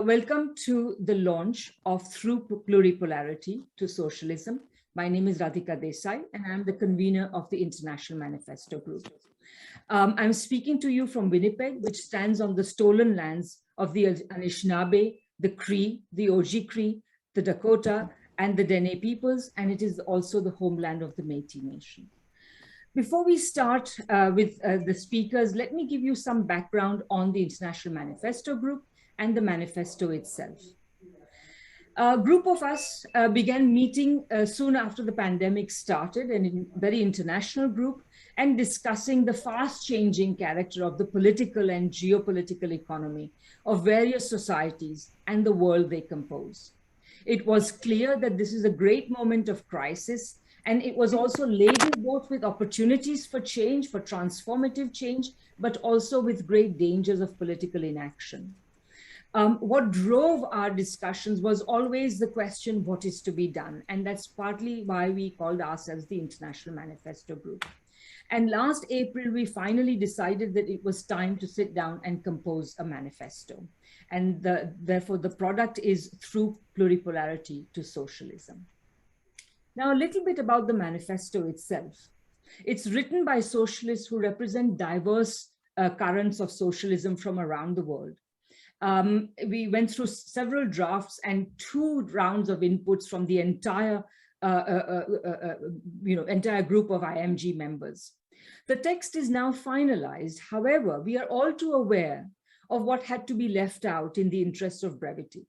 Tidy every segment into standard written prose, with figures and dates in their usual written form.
Welcome to the launch of Through Pluripolarity to Socialism. My name is Radhika Desai, and I'm the convener of the International Manifesto Group. I'm speaking to you from Winnipeg, which stands on the stolen lands of the Anishinaabe, the Cree, the Oji Cree, the Dakota, and the Dene peoples, and it is also the homeland of the Métis Nation. Before we start with the speakers, let me give you some background on the International Manifesto Group and the manifesto itself. A group of us began meeting soon after the pandemic started, a very international group, and discussing the fast-changing character of the political and geopolitical economy of various societies and the world they compose. It was clear that this is a great moment of crisis, and it was also laden both with opportunities for change, for transformative change, but also with great dangers of political inaction. What drove our discussions was always the question, what is to be done? And that's partly why we called ourselves the International Manifesto Group. And last April, we finally decided that it was time to sit down and compose a manifesto. And therefore, the product is Through Pluripolarity to Socialism. Now, a little bit about the manifesto itself. It's written by socialists who represent diverse currents of socialism from around the world. We went through several drafts and 2 rounds of inputs from the entire group of IMG members. The text is now finalized. However, we are all too aware of what had to be left out in the interest of brevity.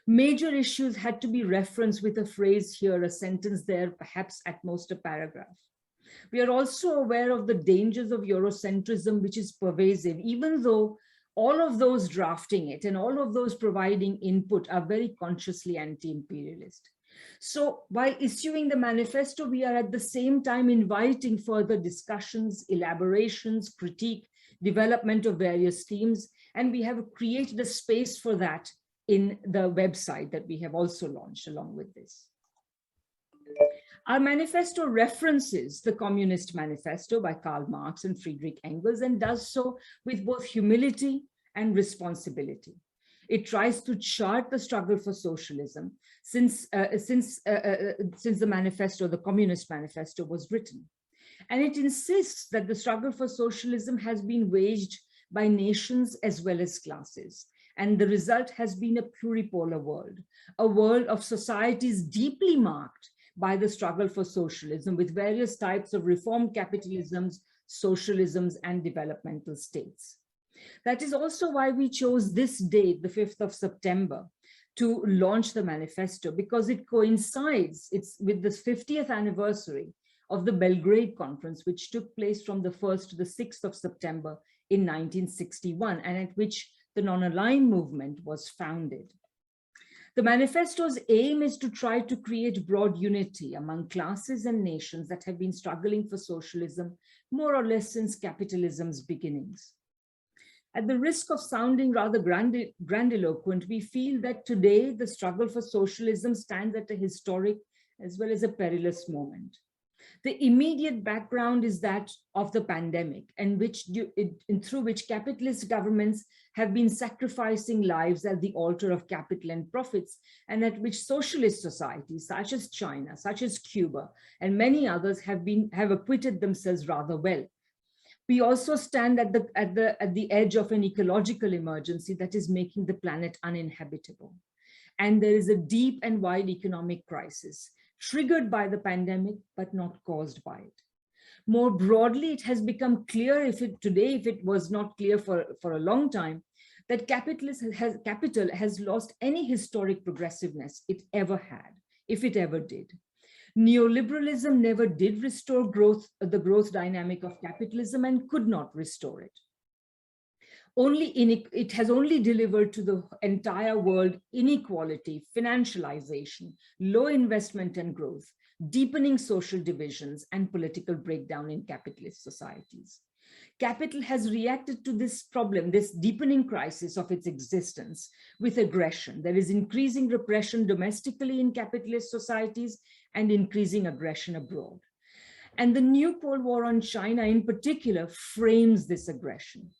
Major issues had to be referenced with a phrase here, a sentence there, perhaps at most a paragraph. We are also aware of the dangers of Eurocentrism, which is pervasive, even though all of those drafting it and all of those providing input are very consciously anti-imperialist. So while issuing the manifesto, we are at the same time inviting further discussions, elaborations, critique, development of various themes, and we have created a space for that in the website that we have also launched along with this. Our manifesto references the Communist Manifesto by Karl Marx and Friedrich Engels, and does so with both humility and responsibility. It tries to chart the struggle for socialism since the manifesto, the Communist Manifesto, was written. And it insists that the struggle for socialism has been waged by nations as well as classes. And the result has been a pluripolar world, a world of societies deeply marked by the struggle for socialism, with various types of reformed capitalisms, socialisms, and developmental states. That is also why we chose this date, the 5th of September, to launch the manifesto, because it coincides with the 50th anniversary of the Belgrade Conference, which took place from the 1st to the 6th of September in 1961, and at which the non-aligned movement was founded. The manifesto's aim is to try to create broad unity among classes and nations that have been struggling for socialism more or less since capitalism's beginnings. At the risk of sounding rather grandiloquent, we feel that today the struggle for socialism stands at a historic as well as a perilous moment. The immediate background is that of the pandemic, and through which capitalist governments have been sacrificing lives at the altar of capital and profits, and at which socialist societies such as China, such as Cuba, and many others have acquitted themselves rather well. We also stand at the edge of an ecological emergency that is making the planet uninhabitable. And there is a deep and wide economic crisis, triggered by the pandemic, but not caused by it. More broadly, it has become clear, if it was not clear for a long time, that capital has lost any historic progressiveness it ever had, if it ever did. Neoliberalism never did restore the growth dynamic of capitalism, and could not restore it. It has only delivered to the entire world inequality, financialization, low investment and growth, deepening social divisions, and political breakdown in capitalist societies. Capital has reacted to this problem, this deepening crisis of its existence, with aggression. There is increasing repression domestically in capitalist societies and increasing aggression abroad. And the new Cold War on China in particular frames this aggression.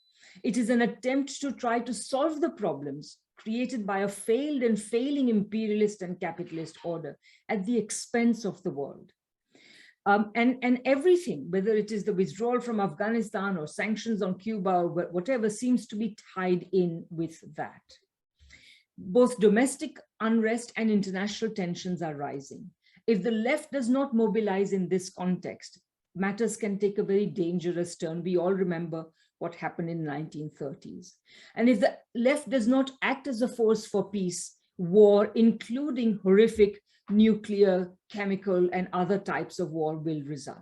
It is an attempt to try to solve the problems created by a failed and failing imperialist and capitalist order at the expense of the world. And everything, whether it is the withdrawal from Afghanistan or sanctions on Cuba or whatever, seems to be tied in with that. Both domestic unrest and international tensions are rising. If the left does not mobilize in this context, matters can take a very dangerous turn. We all remember what happened in the 1930s. And if the left does not act as a force for peace, war, including horrific nuclear, chemical, and other types of war, will result.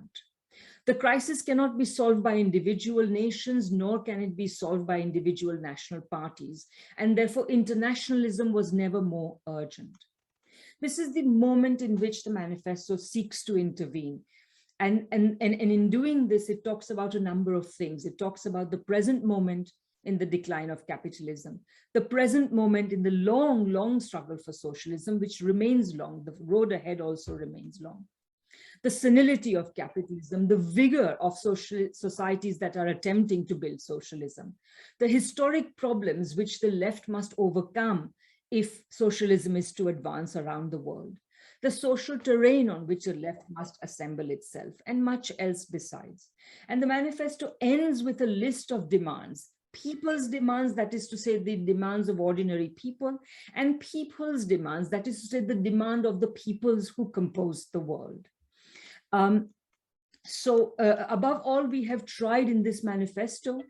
The crisis cannot be solved by individual nations, nor can it be solved by individual national parties. And therefore, internationalism was never more urgent. This is the moment in which the manifesto seeks to intervene. And in doing this, it talks about a number of things. It talks about the present moment in the decline of capitalism, the present moment in the long, long struggle for socialism, which remains long. The road ahead also remains long. The senility of capitalism, the vigor of social societies that are attempting to build socialism, the historic problems which the left must overcome if socialism is to advance around the world, the social terrain on which the left must assemble itself, and much else besides. And the manifesto ends with a list of demands, people's demands, that is to say the demands of ordinary people, and people's demands, that is to say the demand of the peoples who compose the world. Above all, we have tried in this manifesto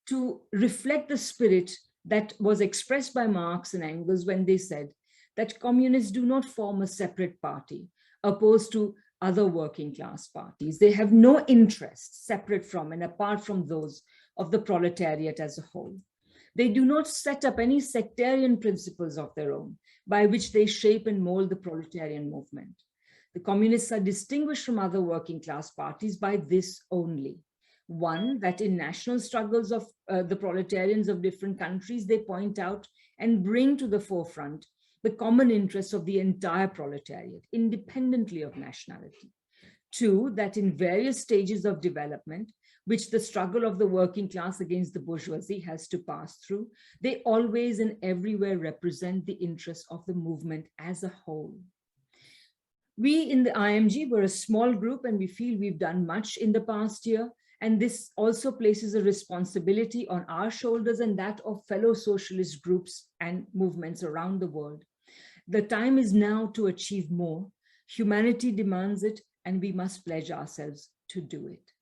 to reflect the spirit that was expressed by Marx and Engels when they said that communists do not form a separate party opposed to other working class parties. They have no interests separate from and apart from those of the proletariat as a whole. They do not set up any sectarian principles of their own by which they shape and mold the proletarian movement. The communists are distinguished from other working class parties by this only. One, that in national struggles of the proletarians of different countries, they point out and bring to the forefront the common interests of the entire proletariat, independently of nationality. Two, that in various stages of development, which the struggle of the working class against the bourgeoisie has to pass through, they always and everywhere represent the interests of the movement as a whole. We in the IMG were a small group, and we feel we've done much in the past year. And this also places a responsibility on our shoulders and that of fellow socialist groups and movements around the world. The time is now to achieve more. Humanity demands it, and we must pledge ourselves to do it.